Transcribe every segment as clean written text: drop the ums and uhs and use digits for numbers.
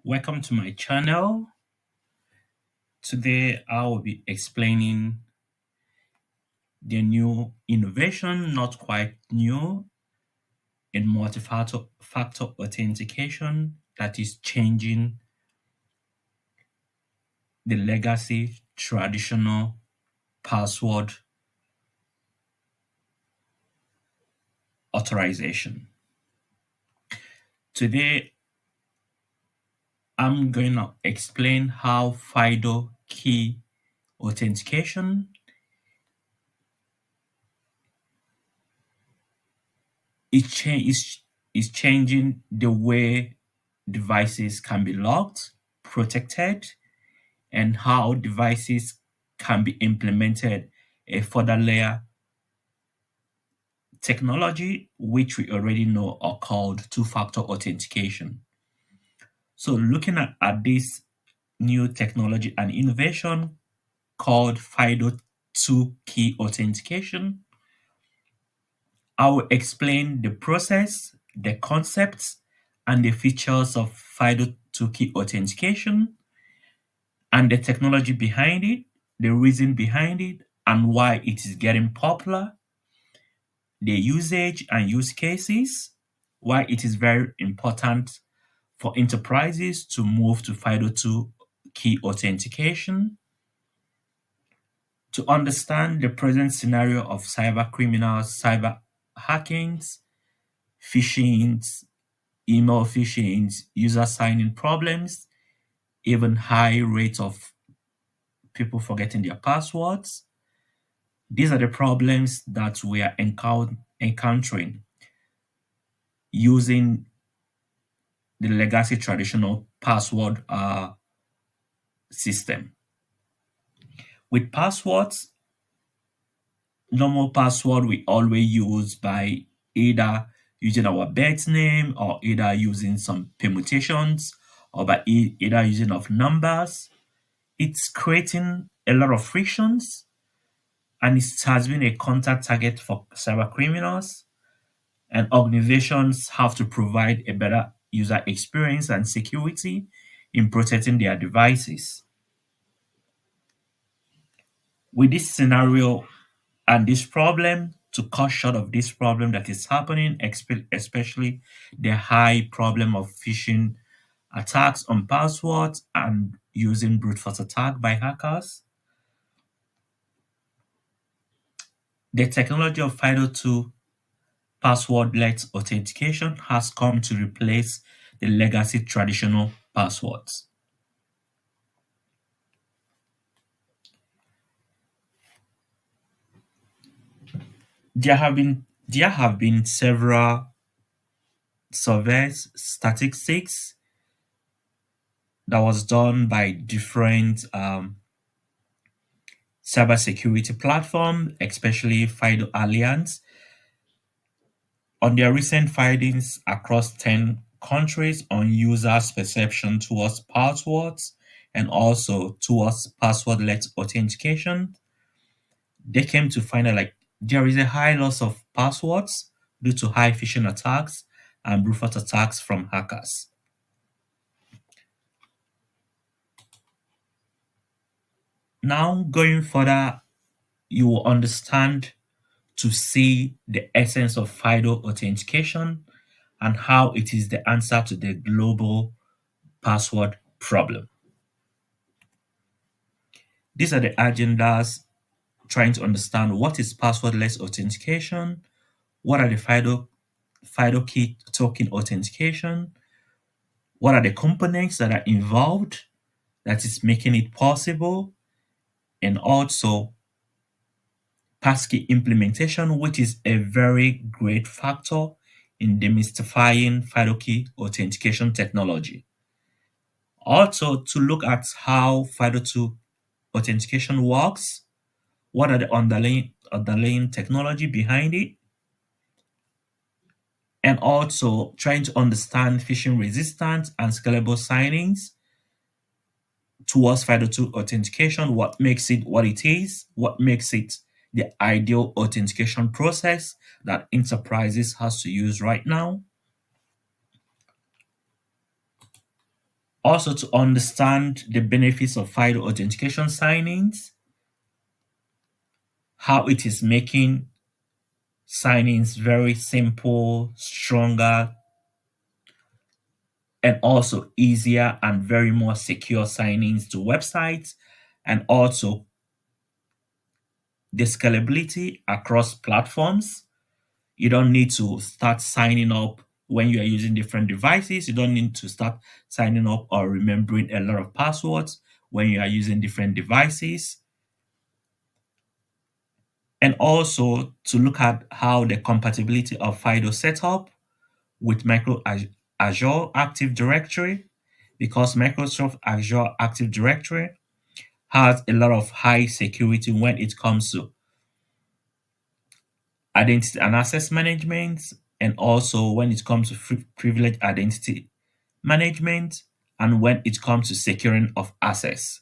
Welcome to my channel. Today I will be explaining the new innovation, not quite new, in multi-factor authentication that is changing the legacy traditional password authorization. Today I'm going to explain how FIDO key authentication is changing the way devices can be locked, protected, and how devices can be implemented a further layer technology, which we already know are called two-factor authentication. So looking at this new technology and innovation called FIDO2 key authentication, I will explain the process, the concepts, and the features of FIDO2 key authentication and the technology behind it, the reason behind it, and why it is getting popular, the usage and use cases, why it is very important for enterprises to move to FIDO2 key authentication, to understand the present scenario of cyber criminals, cyber hackings, phishings, email phishings, user signing problems, even high rates of people forgetting their passwords. These are the problems that we are encountering using the legacy traditional password system. With passwords, normal password we always use by either using our birth name or either using some permutations or by either using of numbers. It's creating a lot of frictions and it has been a contact target for cyber criminals, and organizations have to provide a better user experience and security in protecting their devices. With this scenario and this problem, to cut short of this problem that is happening, especially the high problem of phishing attacks on passwords and using brute force attack by hackers, the technology of FIDO2 passwordless authentication has come to replace the legacy traditional passwords. There have been several surveys, statistics that was done by different cybersecurity platforms, especially FIDO Alliance, on their recent findings across 10 countries on users' perception towards passwords and also towards passwordless authentication. They came to find out like there is a high loss of passwords due to high phishing attacks and brute force attacks from hackers. Now, going further, you will understand to see the essence of FIDO authentication and how it is the answer to the global password problem. These are the agendas trying to understand what is passwordless authentication, what are the FIDO key token authentication, what are the components that are involved that is making it possible, and also passkey implementation, which is a very great factor in demystifying FIDO key authentication technology. Also, to look at how FIDO2 authentication works, what are the underlying technology behind it, and also trying to understand phishing resistance and scalable signings towards FIDO2 authentication, what makes it what it is, what makes it the ideal authentication process that enterprises has to use right now. Also, to understand the benefits of FIDO authentication signings, how it is making signings very simple, stronger, and also easier and very more secure signings to websites, and also the scalability across platforms. You don't need to start signing up when you are using different devices. You don't need to start signing up or remembering a lot of passwords when you are using different devices. And also to look at how the compatibility of FIDO setup with Azure Active Directory, because Microsoft Azure Active Directory has a lot of high security when it comes to identity and access management, and also when it comes to privileged identity management, and when it comes to securing of access.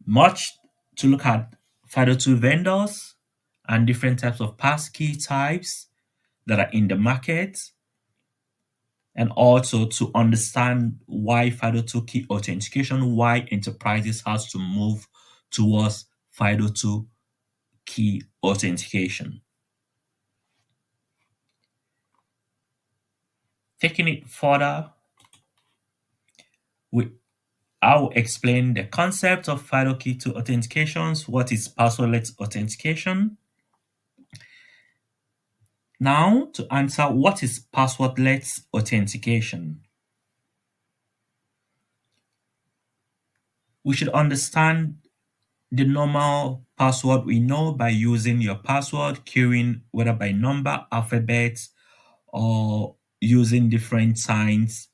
Much to look at FIDO2 vendors and different types of passkey types that are in the market, and also to understand why FIDO2 key authentication, why enterprises has to move towards FIDO2 key authentication. Taking it further, we I will explain the concept of FIDO key to authentications, what is passwordless authentication. Now, to answer what is passwordless authentication, we should understand the normal password we know by using your password, queuing whether by number, alphabet, or using different signs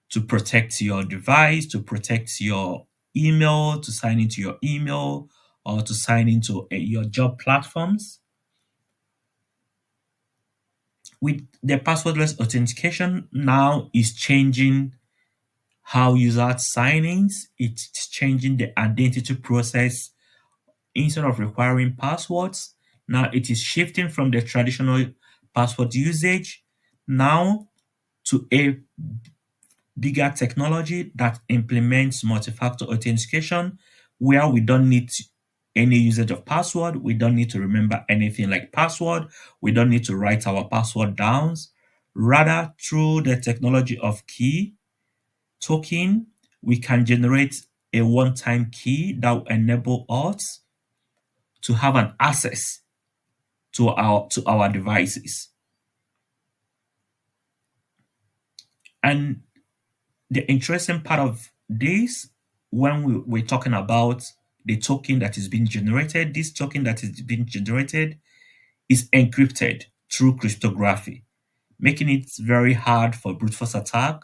to protect your device, to protect your email, to sign into your email, or to sign into your job platforms. With the passwordless authentication now is changing how users sign in. It's changing the identity process. Instead of requiring passwords, now it is shifting from the traditional password usage now to a bigger technology that implements multi-factor authentication, where we don't need any usage of password. We don't need to remember anything like password. We don't need to write our password down. Rather, through the technology of key token, we can generate a one-time key that will enable us to have an access to our devices. And the interesting part of this, when we're talking about the token that is being generated, this token that is being generated is encrypted through cryptography, making it very hard for brute force attack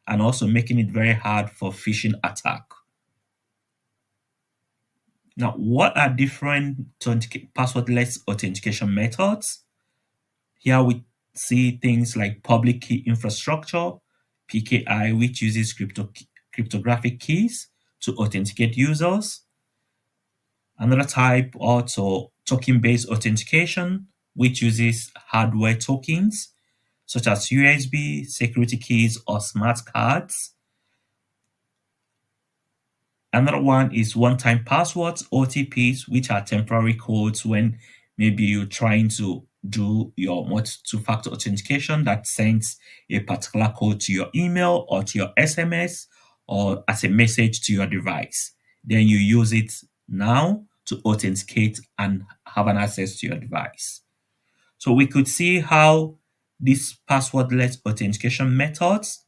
and also making it very hard for phishing attack. Now, what are different passwordless authentication methods? Here we see things like public key infrastructure, PKI, which uses cryptographic keys to authenticate users. Another type, also token-based authentication, which uses hardware tokens such as USB, security keys, or smart cards. Another one is one-time passwords, OTPs, which are temporary codes when maybe you're trying to do your two-factor authentication that sends a particular code to your email or to your SMS or as a message to your device. Then you use it now to authenticate and have an access to your device. So we could see how these passwordless authentication methods,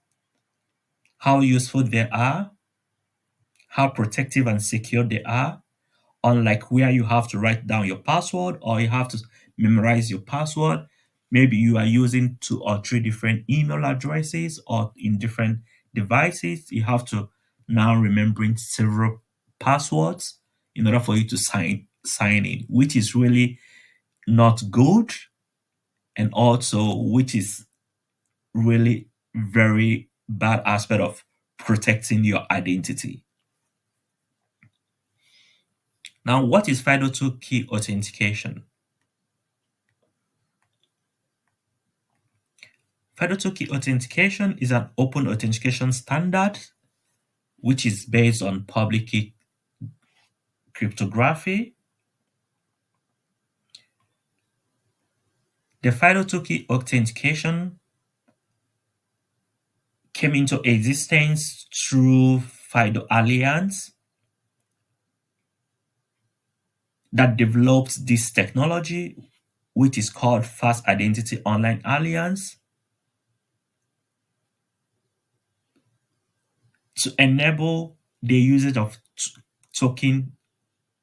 how useful they are, how protective and secure they are, unlike where you have to write down your password or you have to memorize your password. Maybe you are using 2 or 3 different email addresses or in different devices. You have to now remembering several passwords in order for you to sign in, which is really not good, and also which is really very bad aspect of protecting your identity. Now, what is FIDO2 key authentication? FIDO2 key authentication is an open authentication standard which is based on public key cryptography. The FIDO2 key authentication came into existence through FIDO Alliance that developed this technology, which is called Fast Identity Online Alliance, to enable the usage of token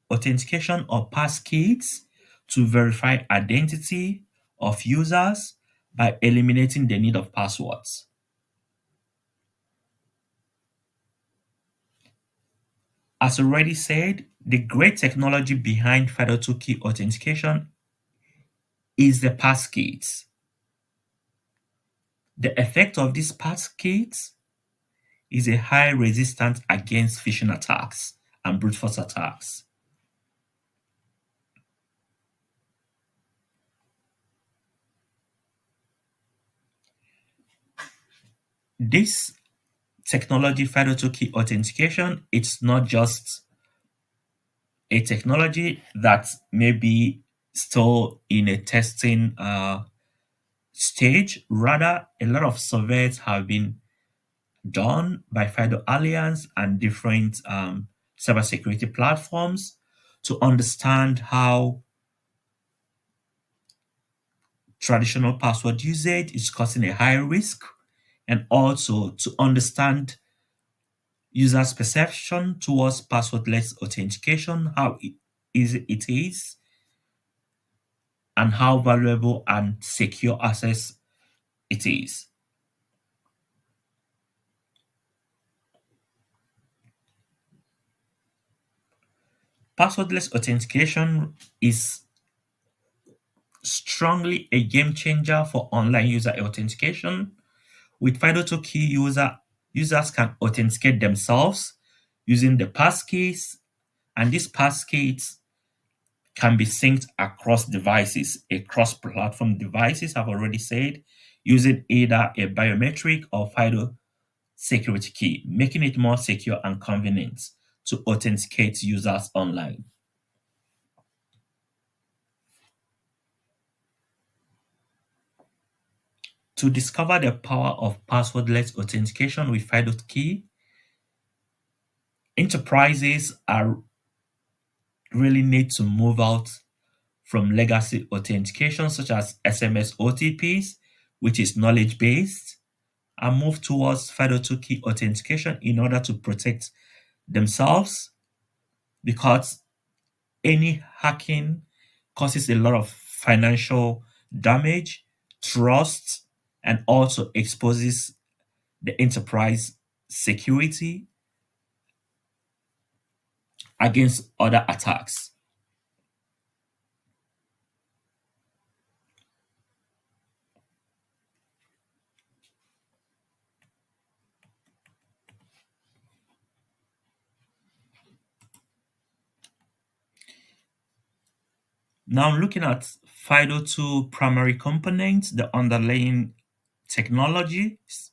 authentication or passkeys to verify identity of users by eliminating the need of passwords. As already said, the great technology behind FIDO2 key authentication is the passkeys. The effect of these passkeys is a high resistance against phishing attacks and brute force attacks. This technology, FIDO2 key authentication, it's not just a technology that may be still in a testing stage. Rather, a lot of surveys have been done by FIDO Alliance and different cybersecurity platforms to understand how traditional password usage is causing a high risk, and also to understand users' perception towards passwordless authentication, how easy it is, and how valuable and secure access it is. Passwordless authentication is strongly a game changer for online user authentication. With FIDO2 key users can authenticate themselves using the passkeys, and these passkeys can be synced across devices, across platform devices, I've already said, using either a biometric or FIDO security key, making it more secure and convenient to authenticate users online. To discover the power of passwordless authentication with FIDO key, enterprises are really need to move out from legacy authentication such as SMS OTPs, which is knowledge based, and move towards FIDO2 key authentication in order to protect themselves, because any hacking causes a lot of financial damage, trust, and also exposes the enterprise security against other attacks. Now, looking at FIDO2 primary components, the underlying technologies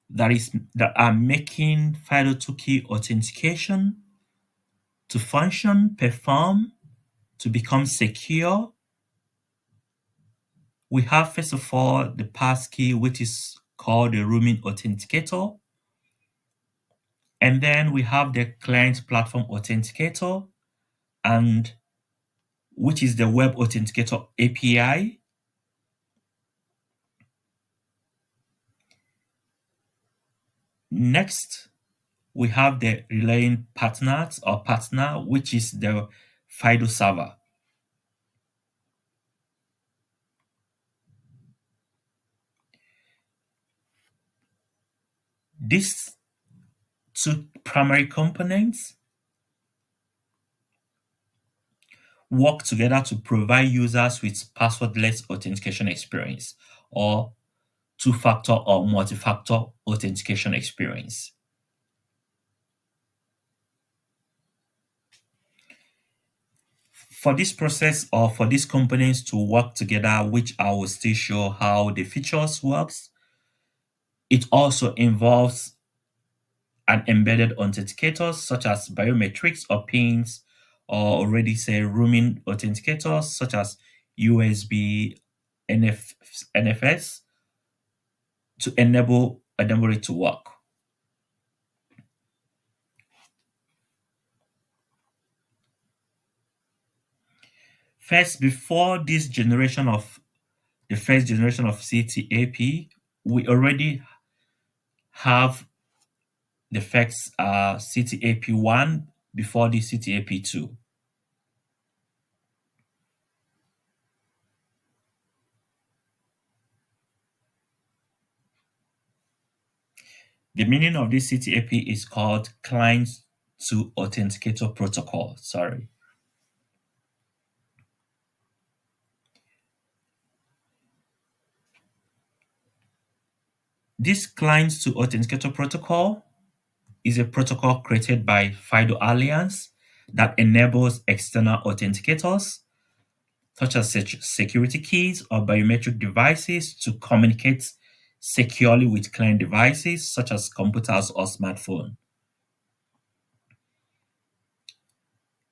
that are making FIDO2 key authentication to function, perform, to become secure. We have first of all the passkey, which is called the roaming authenticator, and then we have the client platform authenticator, and which is the web authenticator API. Next, we have the relaying partners or partner, which is the FIDO server. These two primary components work together to provide users with passwordless authentication experience or two-factor or multi-factor authentication experience. For this process or for these components to work together, which I will still show how the features works, it also involves an embedded authenticators such as biometrics or pins, or already say roaming authenticators such as USB, NFS to enable it to work. First, before the first generation of CTAP, we already have the first CTAP1 before the CTAP2. The meaning of this CTAP is called Client to Authenticator Protocol. Sorry. This Client to Authenticator Protocol is a protocol created by FIDO Alliance that enables external authenticators, such as security keys or biometric devices, to communicate securely with client devices, such as computers or smartphones.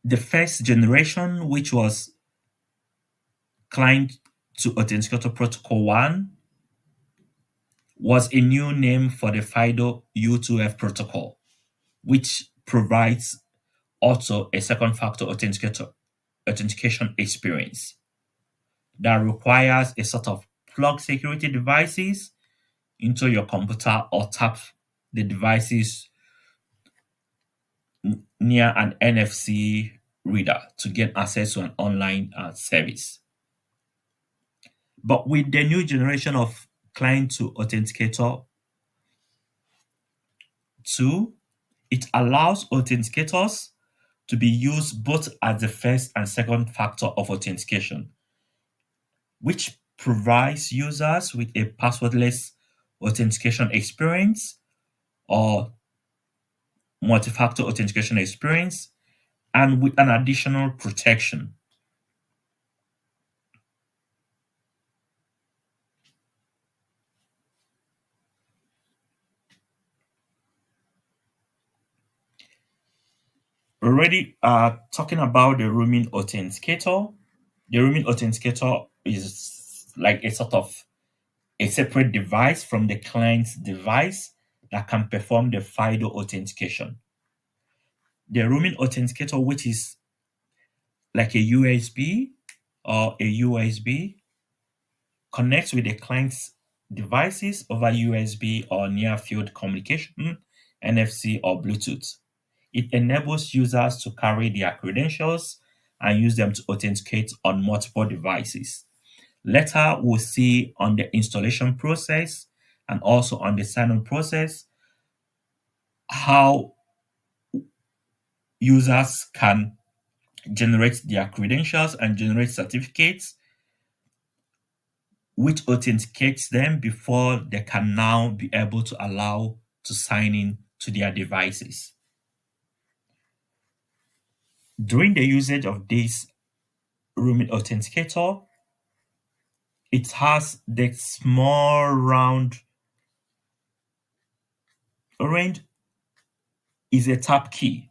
The first generation, which was Client to Authenticator Protocol 1, was a new name for the FIDO U2F protocol, which provides also a second factor authentication experience that requires a sort of plug security devices into your computer or tap the devices near an NFC reader to get access to an online service. But with the new generation of client to authenticator 2, it allows authenticators to be used both as the first and second factor of authentication, which provides users with a passwordless authentication experience or multi-factor authentication experience and with an additional protection. Already talking about the roaming authenticator. The roaming authenticator is like a sort of a separate device from the client's device that can perform the FIDO authentication. The roaming authenticator, which is like a USB or a USB, connects with the client's devices over USB or near field communication, NFC or Bluetooth. It enables users to carry their credentials and use them to authenticate on multiple devices. Later, we'll see on the installation process and also on the sign-on process how users can generate their credentials and generate certificates which authenticates them before they can now be able to allow to sign in to their devices. During the usage of this roaming authenticator, it has the small round orange is a tap key.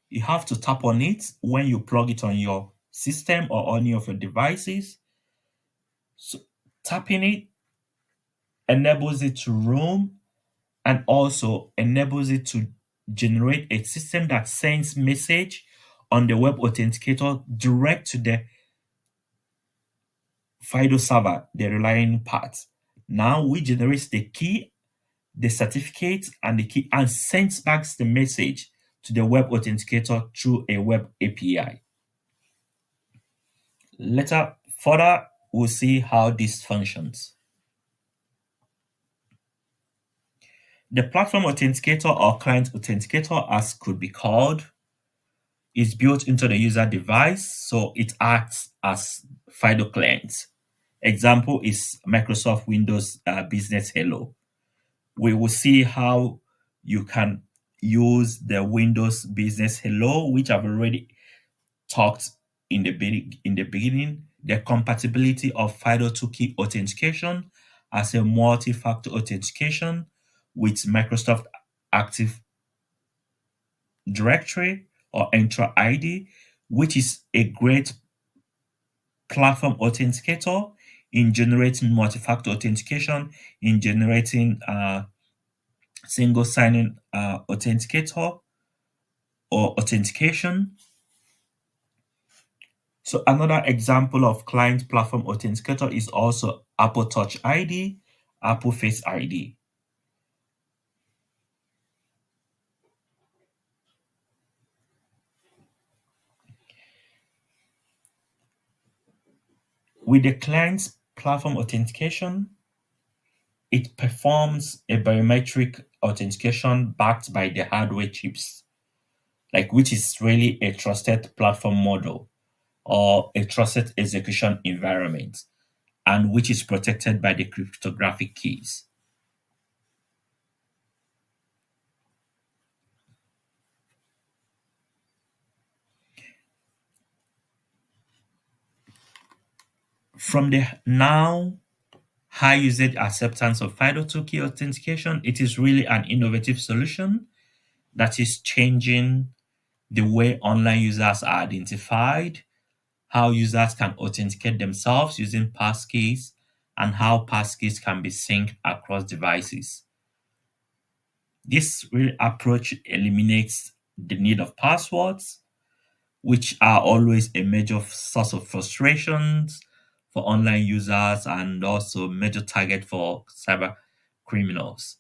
You have to tap on it when you plug it on your system or any of your devices. So tapping it enables it to roam and also enables it to generate a system that sends message on the web authenticator direct to the FIDO server, the relying part. Now we generate the key, the certificate, and the key and sends back the message to the web authenticator through a web API. Later, further, we'll see how this functions. The platform authenticator or client authenticator, as could be called, is built into the user device, so it acts as FIDO client. Example is Microsoft Windows Business Hello. We will see how you can use the Windows Business Hello, which I've already talked in the beginning, the compatibility of FIDO2 key authentication as a multi-factor authentication with Microsoft Active Directory or Entra ID, which is a great platform authenticator in generating multi-factor authentication, in generating single sign-in authenticator or authentication. So another example of client platform authenticator is also Apple Touch ID, Apple Face ID. With the client's platform authentication, it performs a biometric authentication backed by the hardware chips, like which is really a trusted platform model or a trusted execution environment, and which is protected by the cryptographic keys. From the now high usage acceptance of FIDO2 key authentication, it is really an innovative solution that is changing the way online users are identified, how users can authenticate themselves using passkeys, and how passkeys can be synced across devices. This real approach eliminates the need of passwords, which are always a major source of frustrations for online users and also major target for cyber criminals.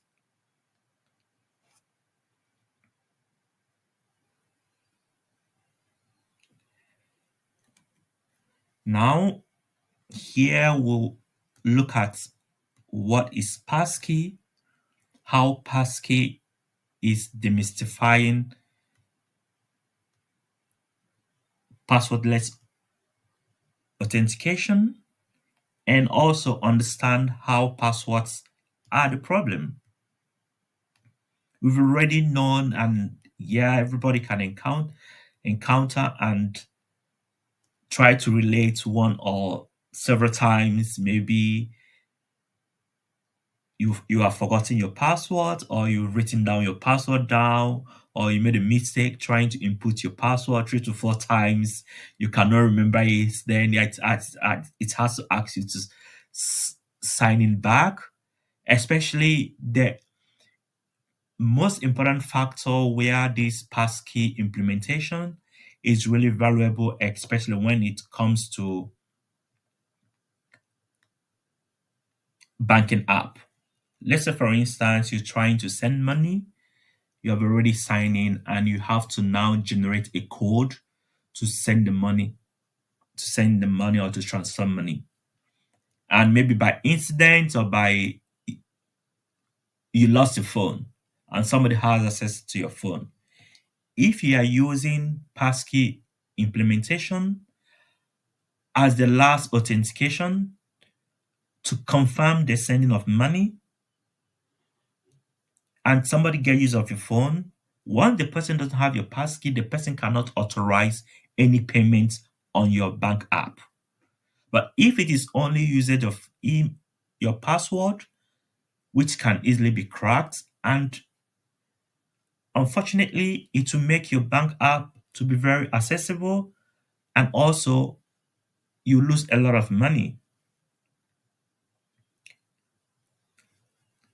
Now, here we'll look at what is passkey, how passkey is demystifying passwordless authentication, and also understand how passwords are the problem. We've already known, and yeah, everybody can encounter and try to relate one or several times. Maybe you have forgotten your password, or you've written down your password down, or you made a mistake trying to input your password 3 to 4 times. You cannot remember it. Then it has to ask you to sign in back. Especially the most important factor where this passkey implementation is really valuable, especially when it comes to banking app. Let's say, for instance, you're trying to send money, you have already signed in, and you have to now generate a code to send the money, or to transfer money. And maybe by incident or by you lost your phone and somebody has access to your phone. If you are using passkey implementation as the last authentication to confirm the sending of money, and somebody get use of your phone, once the person doesn't have your passkey, the person cannot authorize any payments on your bank app. But if it is only usage of your password, which can easily be cracked, and unfortunately, it will make your bank app to be very accessible, and also you lose a lot of money.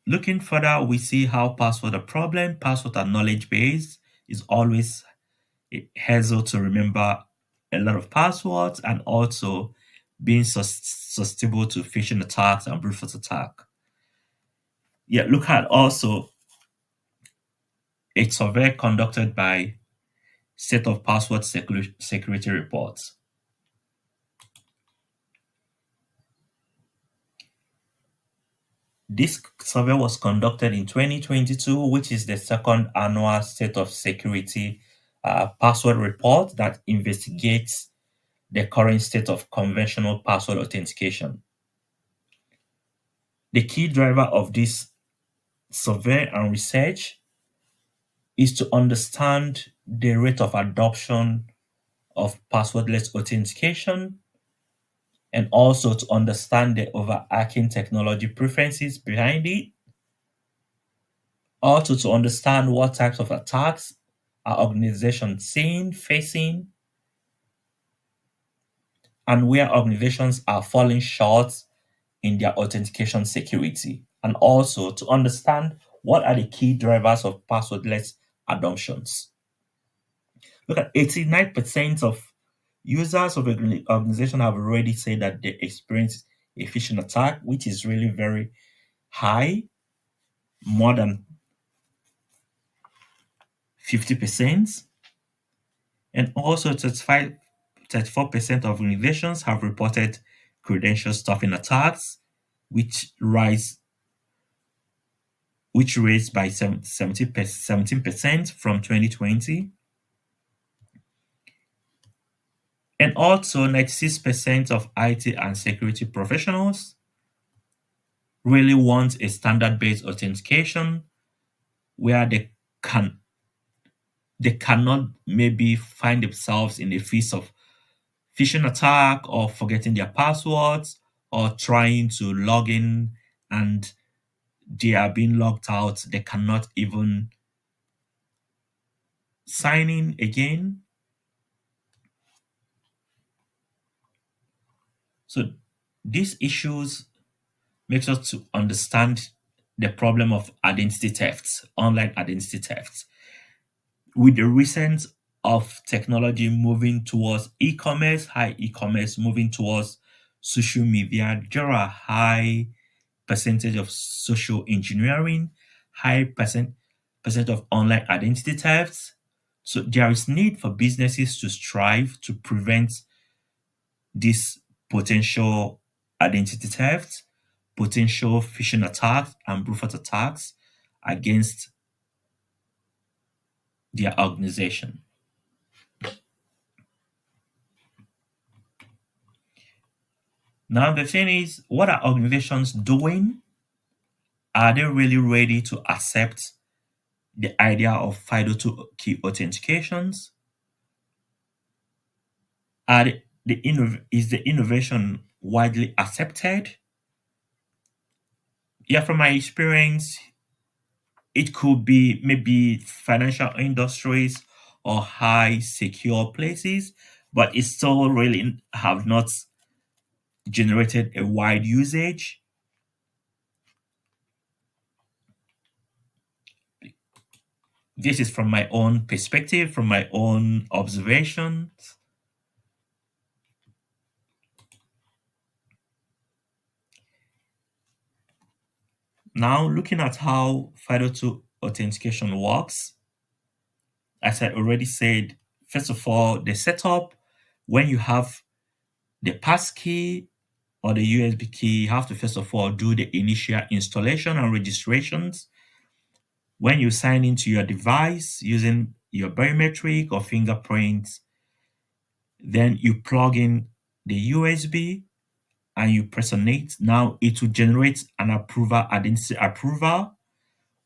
Looking further, we see how password are problem. Password are knowledge based. Is always a hassle to remember a lot of passwords, and also being susceptible to phishing attacks and brute force attack. Yeah, look at also a survey conducted by Set of Password Security Reports. This survey was conducted in 2022, which is the second annual State of Security Password Report that investigates the current state of conventional password authentication. The key driver of this survey and research is to understand the rate of adoption of passwordless authentication, and also to understand the overarching technology preferences behind it, also to understand what types of attacks our organization seeing, facing, and where organizations are falling short in their authentication security, and also to understand what are the key drivers of passwordless adoptions. Look at 89% of users of an organization have already said that they experience a phishing attack, which is really very high, more than 50%. And also 34% of organizations have reported credential stuffing attacks, which rise which raised by 17% from 2020. And also 96% of IT and security professionals really want a standard-based authentication where they cannot maybe find themselves in the face of phishing attack or forgetting their passwords or trying to log in and they are being logged out. They cannot even sign in again. So these issues makes us to understand the problem of identity thefts, online identity thefts. With the recent of technology moving towards e-commerce, high e-commerce moving towards social media, there are high percentage of social engineering, high percent of online identity thefts. So there is need for businesses to strive to prevent this potential identity theft, potential phishing attacks, and brute force attacks against their organization. Now, the thing is, what are organizations doing? Are they really ready to accept the idea of FIDO2 key authentications? Is the innovation widely accepted? Yeah, from my experience, it could be maybe financial industries or high secure places, but it still really have not generated a wide usage. This is from my own perspective, from my own observations. Now, looking at how FIDO2 authentication works, as I already said, first of all, the setup, when you have the passkey or the USB key, you have to first of all do the initial installation and registrations. When you sign into your device using your biometric or fingerprints, then you plug in the USB and you press on it. Now it will generate an approval identity approval.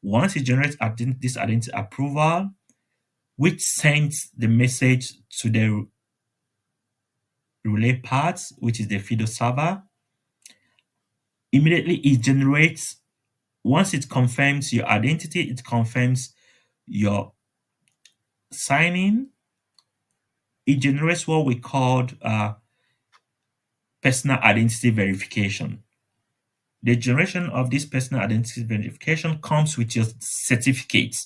Once it generates this identity approval, which sends the message to the relay paths, which is the FIDO server, immediately it generates, once it confirms your identity, it confirms your signing, it generates what we called personal identity verification. The generation of this personal identity verification comes with your certificate.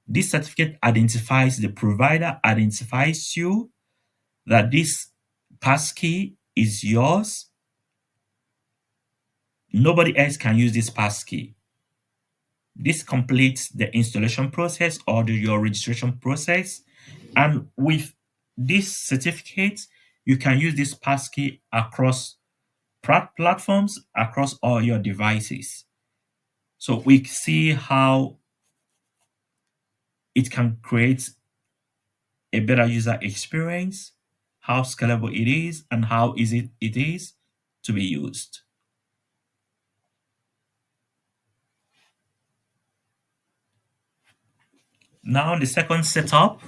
This certificate identifies the provider, identifies you, that this passkey is yours. Nobody else can use this passkey. This completes the installation process or your registration process. And with this certificate, you can use this passkey across platforms, across all your devices. So we see how it can create a better user experience, how scalable it is, and how easy it is to be used. Now, the second setup,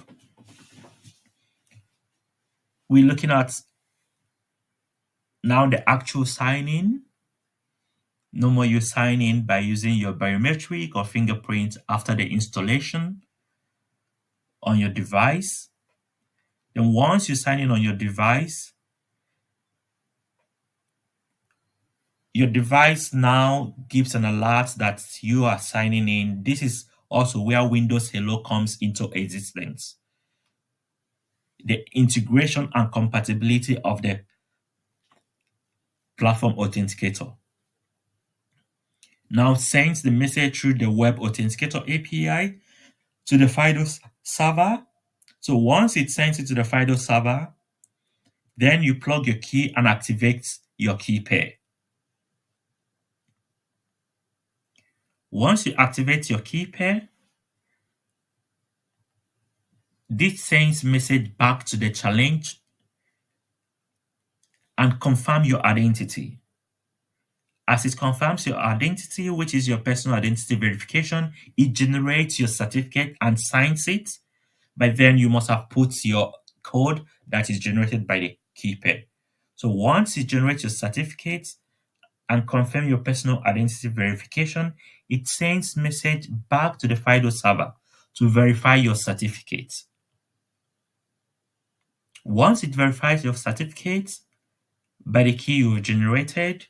we're looking at now the actual sign-in. No more you sign in by using your biometric or fingerprint after the installation on your device. Then once you sign in on your device now gives an alert that you are signing in. This is also where Windows Hello comes into existence. The integration and compatibility of the platform authenticator now sends the message through the web authenticator API to the FIDO server. So once it sends it to the FIDO server, then you plug your key and activate your key pair. Once you activate your key pair, this sends message back to the challenge and confirm your identity. As it confirms your identity, which is your personal identity verification, it generates your certificate and signs it. But then you must have put your code that is generated by the key pair. So once it generates your certificate and confirm your personal identity verification, it sends message back to the FIDO server to verify your certificate. Once it verifies your certificate by the key you've generated,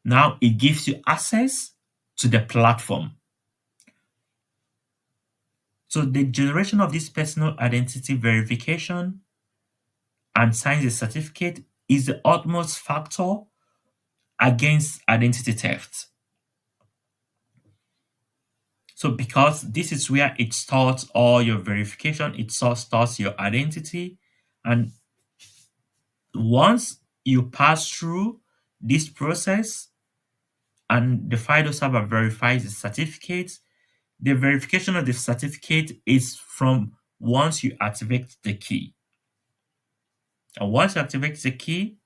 now it gives you access to the platform. So the generation of this personal identity verification and signs a certificate is the utmost factor against identity theft. So because this is where it starts all your verification, it starts your identity. And once you pass through this process and the FIDO server verifies the certificate, the verification of the certificate is from once you activate the key. And once you activate the key,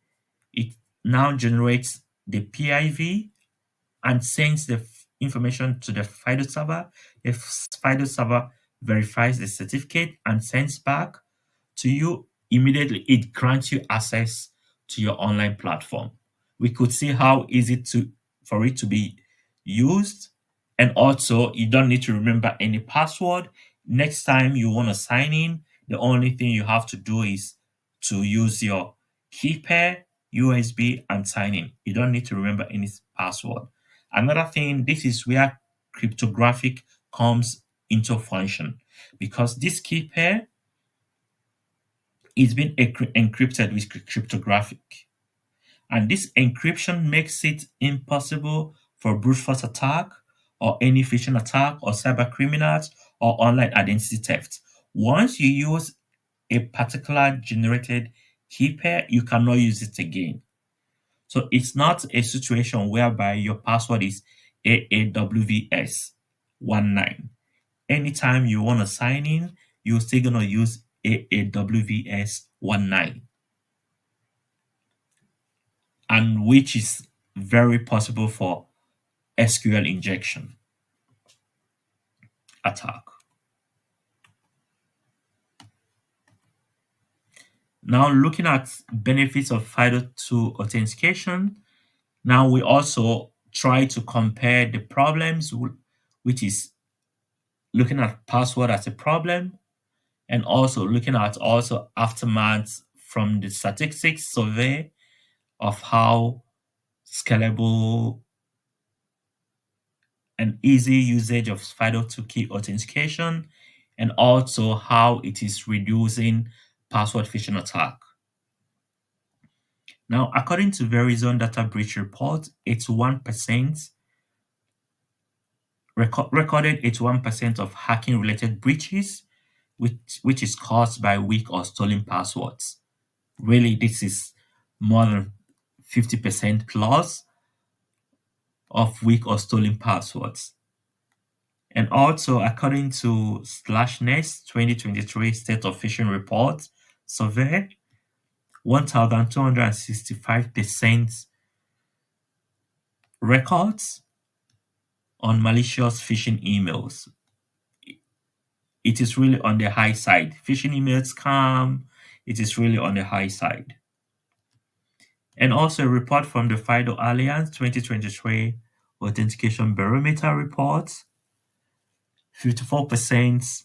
it now generates the PIV and sends the information to the FIDO server. The FIDO server verifies the certificate and sends back to you. Immediately, it grants you access to your online platform. We could see how easy for it to be used. And also, you don't need to remember any password. Next time you want to sign in, the only thing you have to do is to use your key pair, USB, and sign in. You don't need to remember any password. Another thing, this is where cryptographic comes into function because this key pair is being encrypted with cryptographic. And this encryption makes it impossible for brute force attack or any phishing attack or cyber criminals or online identity theft. Once you use a particular generated key pair, you cannot use it again. So it's not a situation whereby your password is AAWVS19. Anytime you want to sign in, you're still going to use AAWVS19. And which is very possible for SQL injection attack. Now looking at benefits of FIDO2 authentication, now we also try to compare the problems, which is looking at password as a problem, and also looking at also aftermath from the statistics survey of how scalable and easy usage of FIDO2 key authentication, and also how it is reducing password phishing attack. Now, according to Verizon data breach report, 81% recorded 81% of hacking related breaches, which is caused by weak or stolen passwords. Really, this is more than 50% plus of weak or stolen passwords. And also, according to /nest 2023 State of Phishing Report survey, 1,265% records on malicious phishing emails. It is really on the high side. Phishing emails, scam, it is really on the high side. And also a report from the FIDO Alliance 2023 Authentication Barometer report, 54%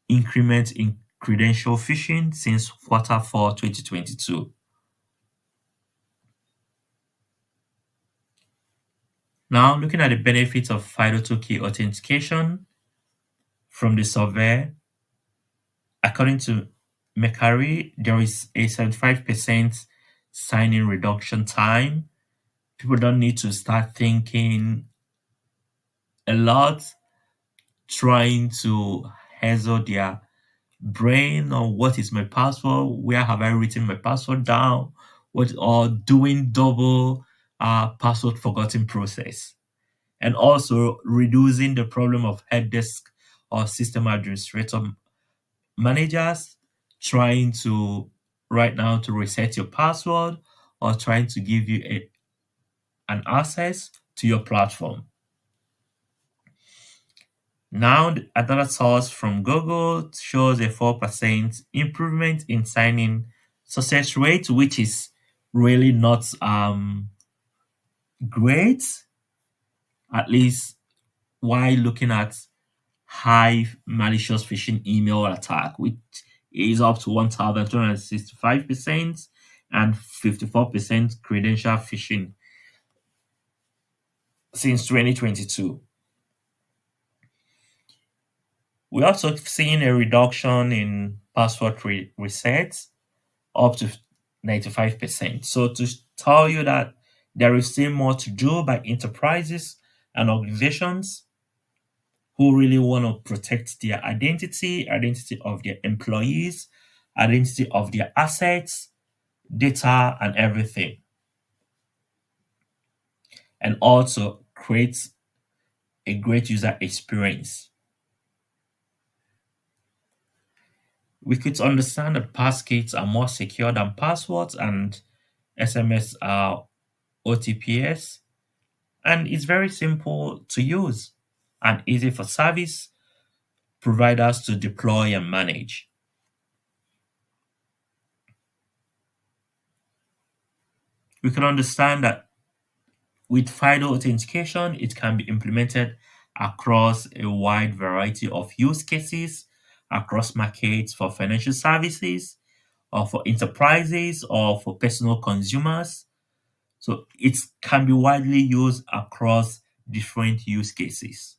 increment in credential phishing since Q4 2022. Now, looking at the benefits of FIDO2 key authentication from the survey, according to Mekari, there is a 75% sign-in reduction time. People don't need to start thinking a lot, trying to hassle their brain on what is my password, where have I written my password down, what or doing double password forgotten process. And also reducing the problem of head desk or system administrator managers trying to right now to reset your password or trying to give you an access to your platform. Now, another source from Google shows a 4% improvement in signing success rate, which is really not great, at least while looking at high malicious phishing email attack, which is up to 1,265% and 54% credential phishing since 2022. We also seen a reduction in password resets up to 95%. So to tell you that there is still more to do by enterprises and organizations who really want to protect their identity of their employees, identity of their assets, data, and everything. And also create a great user experience. We could understand that passkeys are more secure than passwords and SMS OTPs, and it's very simple to use and easy for service providers to deploy and manage. We can understand that with FIDO authentication, it can be implemented across a wide variety of use cases, across markets for financial services, or for enterprises, or for personal consumers. So it can be widely used across different use cases.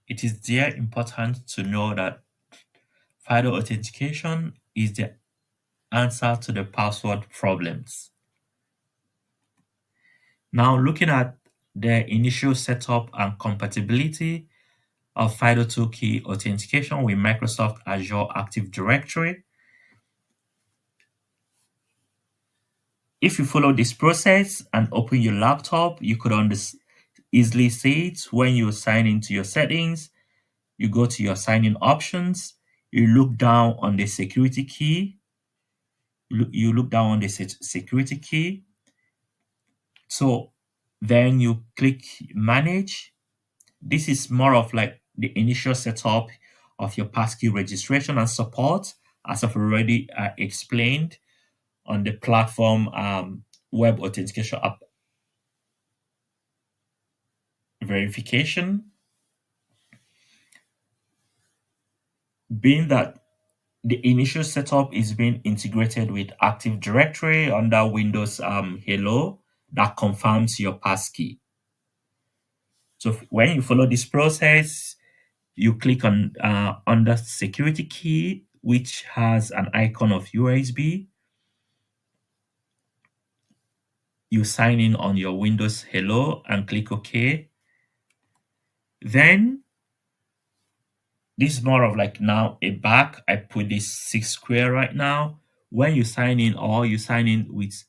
It is there important to know that FIDO authentication is the answer to the password problems. Now, looking at the initial setup and compatibility of FIDO2 key authentication with Microsoft Azure Active Directory. If you follow this process and open your laptop, you could easily see it when you sign into your settings. You go to your sign-in options, you look down on the security key, you look down on the security key. So then you click manage. This is more of like the initial setup of your passkey registration and support, as I've already explained on the platform web authentication app verification. Being that the initial setup is being integrated with Active Directory under Windows Hello that confirms your passkey. So when you follow this process, you click on under security key, which has an icon of USB. You sign in on your Windows Hello and click OK. Then this is more of like now a back. I put this 6 square right now. When you sign in, or you sign in with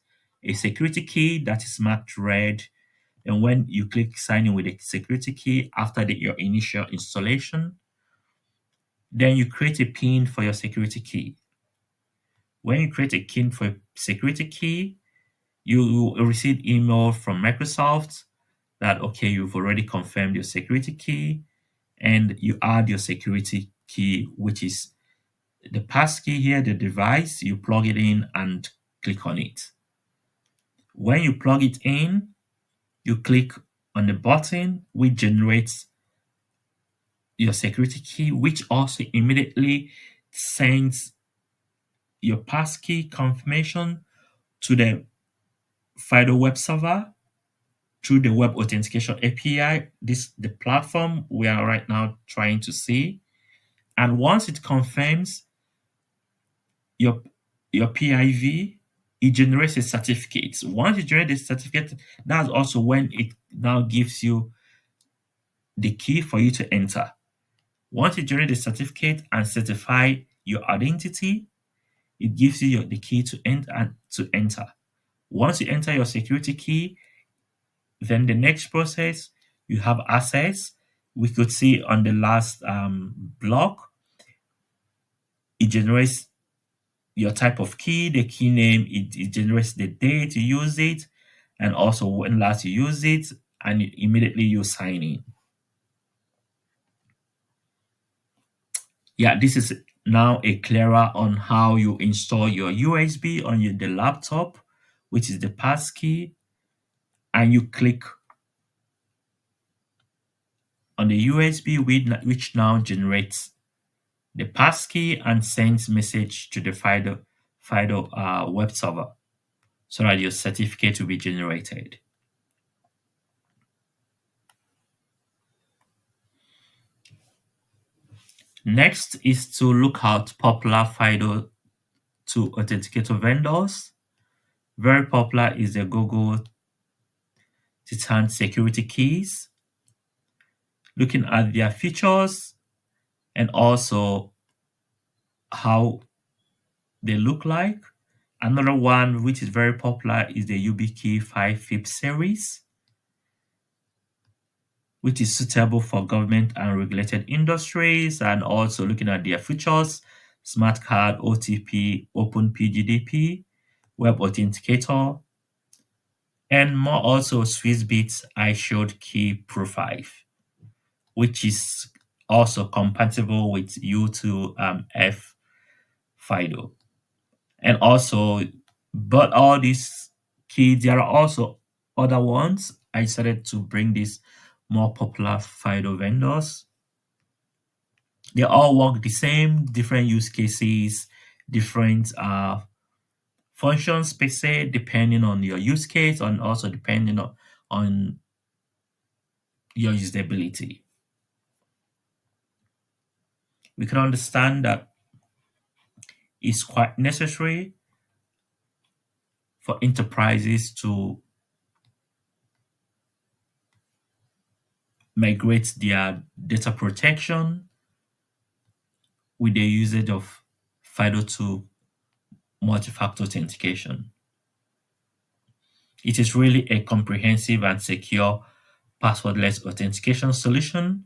a security key that is marked red, and when you click sign in with a security key after your initial installation, then you create a pin for your security key. When you create a pin for a security key, You will receive email from Microsoft that, okay, you've already confirmed your security key, and you add your security key, which is the passkey here, the device. You plug it in and click on it. When you plug it in, you click on the button which generates your security key, which also immediately sends your passkey confirmation to the FIDO web server through the web authentication API. This the platform we are right now trying to see. And once it confirms your PIV, it generates a certificate. Once you generate the certificate, that's also when it now gives you the key for you to enter. Once you generate the certificate and certify your identity, it gives you the key to enter. Once you enter your security key, then the next process, you have access. We could see on the last block, it generates your type of key, the key name, it generates the date you use it, and also when last you use it, and immediately you sign in. Yeah, this is now a clearer on how you install your USB on the laptop, which is the passkey, and you click on the USB which now generates the passkey and sends message to the FIDO web server so that your certificate will be generated. Next is to look at popular FIDO2 authenticator vendors. Very popular is the Google Titan security keys. Looking at their features and also how they look like. Another one which is very popular is the YubiKey 5 FIP series, which is suitable for government and regulated industries, and also looking at their features, smart card, OTP, open PGDP, web authenticator, and more also Swissbit iShield Key Pro 5, which is also compatible with U2F FIDO. And also, but all these keys, there are also other ones. I decided to bring these more popular FIDO vendors. They all work the same, different use cases, different functions per se, depending on your use case and also depending on your usability. We can understand that it's quite necessary for enterprises to migrate their data protection with the usage of FIDO2 multi-factor authentication. It is really a comprehensive and secure passwordless authentication solution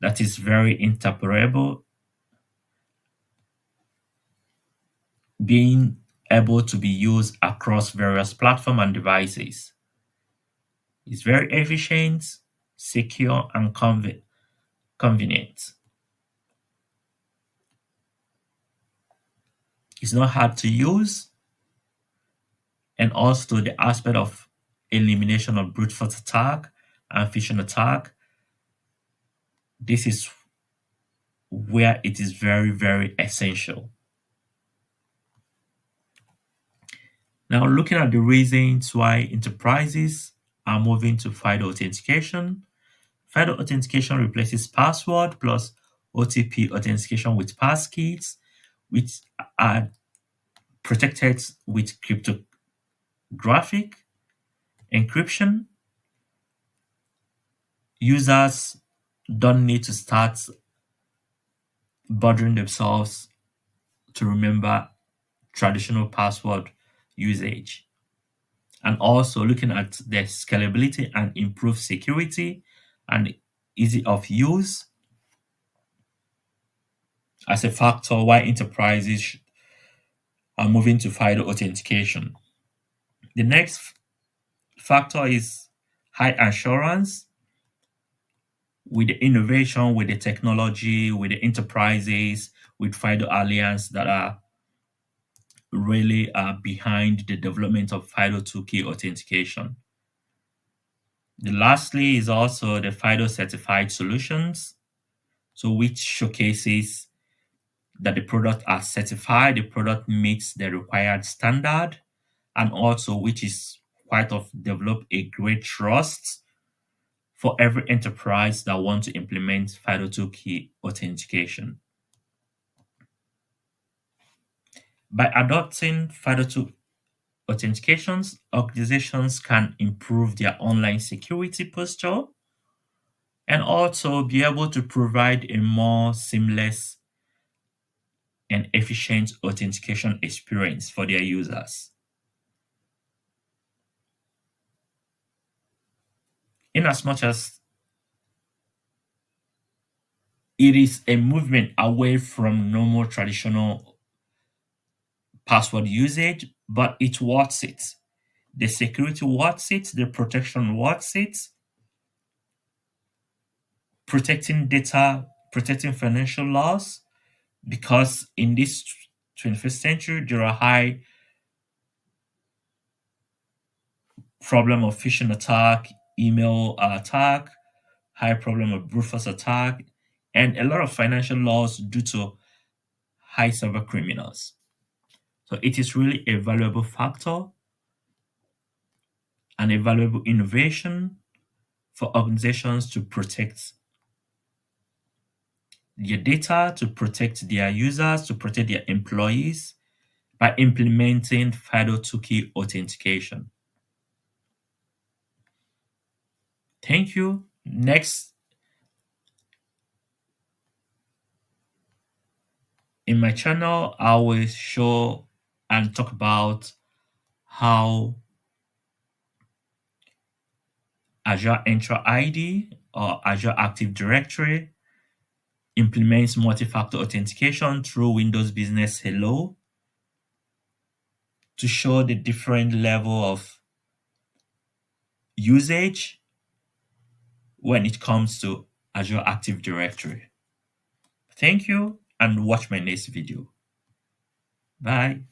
that is very interoperable, being able to be used across various platforms and devices. It's very efficient, secure, and convenient. It's not hard to use, and also the aspect of elimination of brute force attack and phishing attack. This is where it is very, very essential. Now, looking at the reasons why enterprises are moving to FIDO authentication. FIDO authentication replaces password plus OTP authentication with passkeys, which are protected with cryptographic encryption. Users don't need to start bothering themselves to remember traditional password usage. And also looking at the scalability and improved security and easy of use as a factor why enterprises are moving to FIDO authentication. The next factor is high assurance. With the innovation, with the technology, with the enterprises, with FIDO Alliance that are really behind the development of FIDO2 key authentication. The lastly is also the FIDO certified solutions, so which showcases that the product are certified, the product meets the required standard, and also which is quite of develop a great trust for every enterprise that want to implement FIDO2 key authentication. By adopting FIDO2 authentications, organizations can improve their online security posture and also be able to provide a more seamless and efficient authentication experience for their users. In as much as it is a movement away from normal traditional password usage, but it worth it. The security worth it, the protection worth it, protecting data, protecting financial loss, because in this 21st century, there are high problem of phishing attack, email attack, high problem of brute force attack, and a lot of financial loss due to high cyber criminals. So it is really a valuable factor and a valuable innovation for organizations to protect their data, to protect their users, to protect their employees by implementing FIDO2 key authentication. Thank you. Next, in my channel, I will show and talk about how Azure Entra ID or Azure Active Directory implements multi-factor authentication through Windows Business Hello to show the different level of usage when it comes to Azure Active Directory. Thank you and watch my next video. Bye.